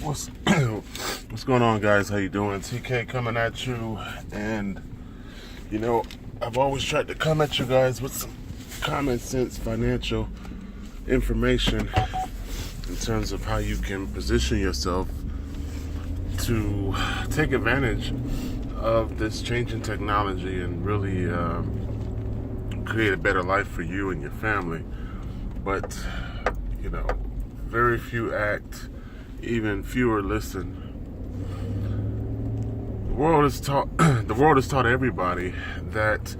What's what's going on, guys? How you doing? TK coming at you, and you know, I've always tried to come at you guys with some common sense financial information in terms of how you can position yourself to take advantage of this changing technology and really create a better life for you and your family. But you know, very few act, even fewer listen. The world has taught everybody that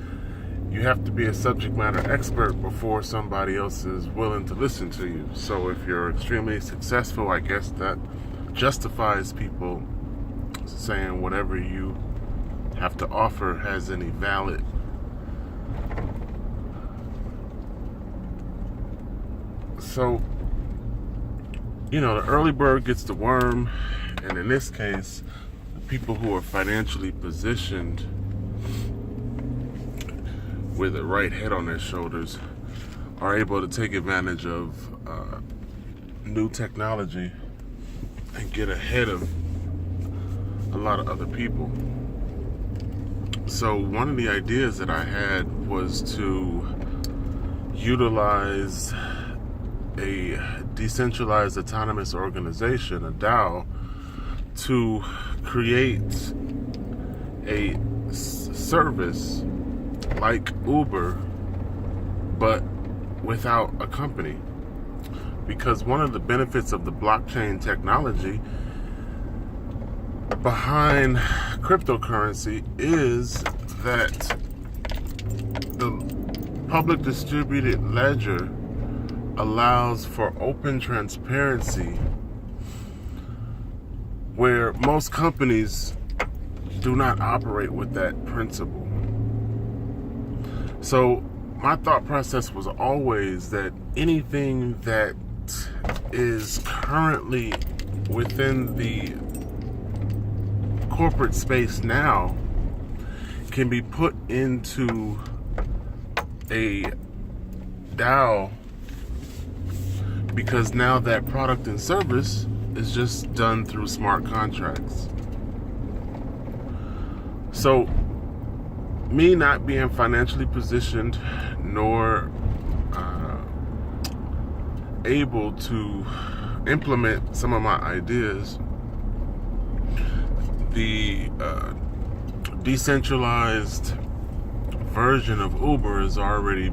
you have to be a subject matter expert before somebody else is willing to listen to you. So if you're extremely successful, I guess that justifies people saying whatever you have to offer has any valid. So, you know, the early bird gets the worm, and in this case, the people who are financially positioned with the right head on their shoulders are able to take advantage of new technology and get ahead of a lot of other people. So one of the ideas that I had was to utilize a decentralized autonomous organization, a DAO, to create a service like Uber, but without a company. Because one of the benefits of the blockchain technology behind cryptocurrency is that the public distributed ledger allows for open transparency where most companies do not operate with that principle. So my thought process was always that anything that is currently within the corporate space now can be put into a DAO, because now that product and service is just done through smart contracts. So me not being financially positioned nor able to implement some of my ideas, the decentralized version of Uber is already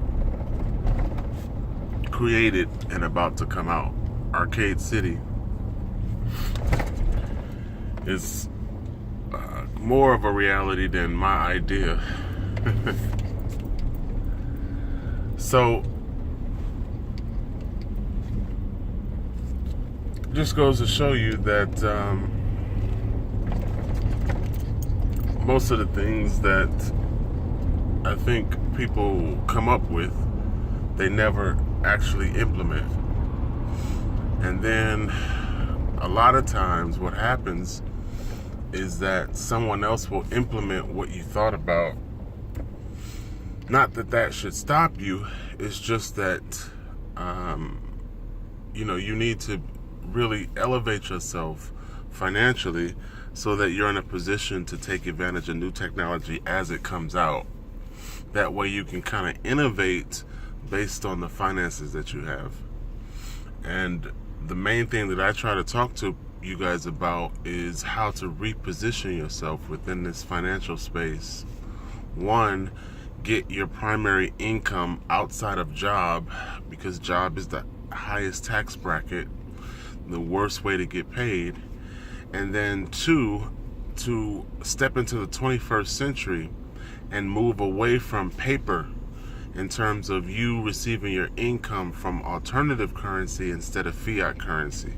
created and about to come out. Arcade City is more of a reality than my idea. So just goes to show you that most of the things that I think people come up with, they never actually implement. And then a lot of times what happens is that someone else will implement what you thought about. Not that that should stop you, it's just that you know, you need to really elevate yourself financially so that you're in a position to take advantage of new technology as it comes out. That way you can kind of innovate based on the finances that you have. And the main thing that I try to talk to you guys about is how to reposition yourself within this financial space. One, get your primary income outside of job, because job is the highest tax bracket, the worst way to get paid. And then two, to step into the 21st century and move away from paper in terms of you receiving your income from alternative currency instead of fiat currency.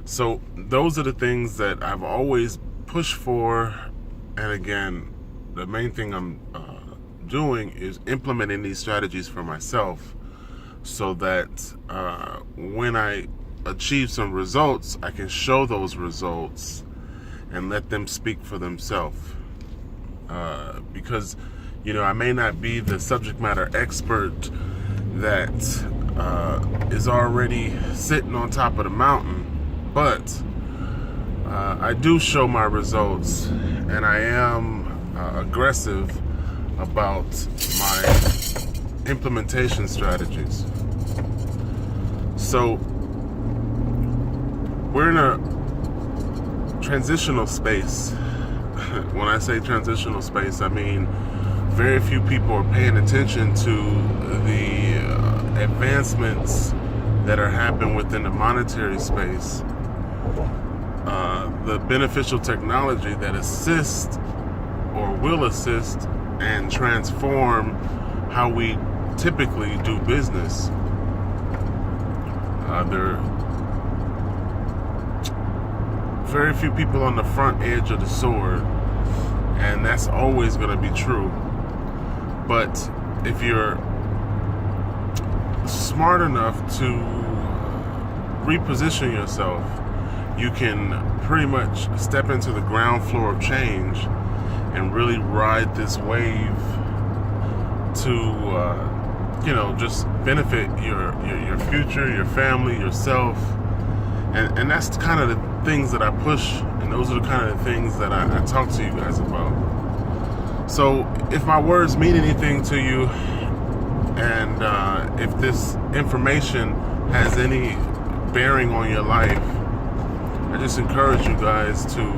So those are the things that I've always pushed for. And again, the main thing I'm doing is implementing these strategies for myself, so that when I achieve some results, I can show those results and let them speak for themselves. Because, you know, I may not be the subject matter expert that is already sitting on top of the mountain, But I do show my results, and I am aggressive about my implementation strategies. So we're in a transitional space. When I say transitional space, I mean very few people are paying attention to the advancements that are happening within the monetary space. The beneficial technology that assists or will assist and transform how we typically do business. There are very few people on the front edge of the sword, and that's always going to be true. But if you're smart enough to reposition yourself, you can pretty much step into the ground floor of change and really ride this wave to just benefit your future, your family, yourself. And that's kind of the things that I push, and those are the kind of the things that I talk to you guys about. So if my words mean anything to you, and if this information has any bearing on your life, I just encourage you guys to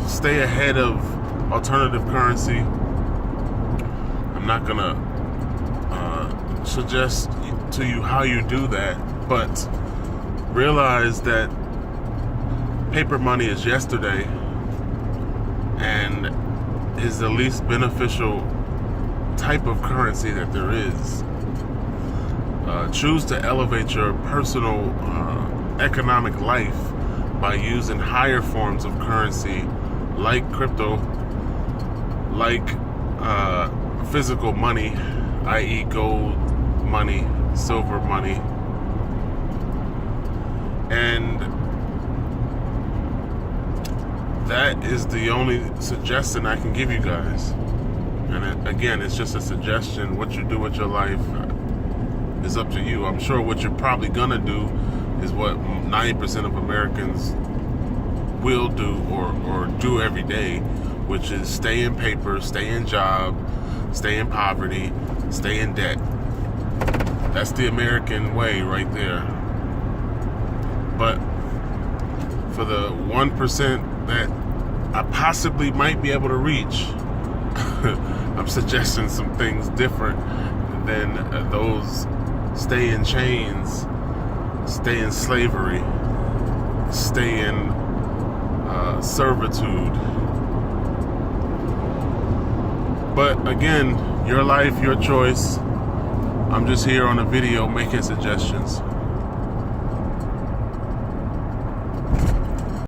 stay ahead of alternative currency. I'm not gonna suggest to you how you do that, but realize that paper money is yesterday and is the least beneficial type of currency that there is. Choose to elevate your personal economic life by using higher forms of currency like crypto, like physical money, i.e. gold money, silver money. And that is the only suggestion I can give you guys. And again, it's just a suggestion. What you do with your life is up to you. I'm sure what you're probably gonna do is what 90% of Americans will do or do every day, which is stay in paper, stay in job, stay in poverty, stay in debt. That's the American way right there. But for the 1% that I possibly might be able to reach, I'm suggesting some things different than those stay in chains, stay in slavery, stay in servitude. But again, your life, your choice. I'm just here on a video making suggestions.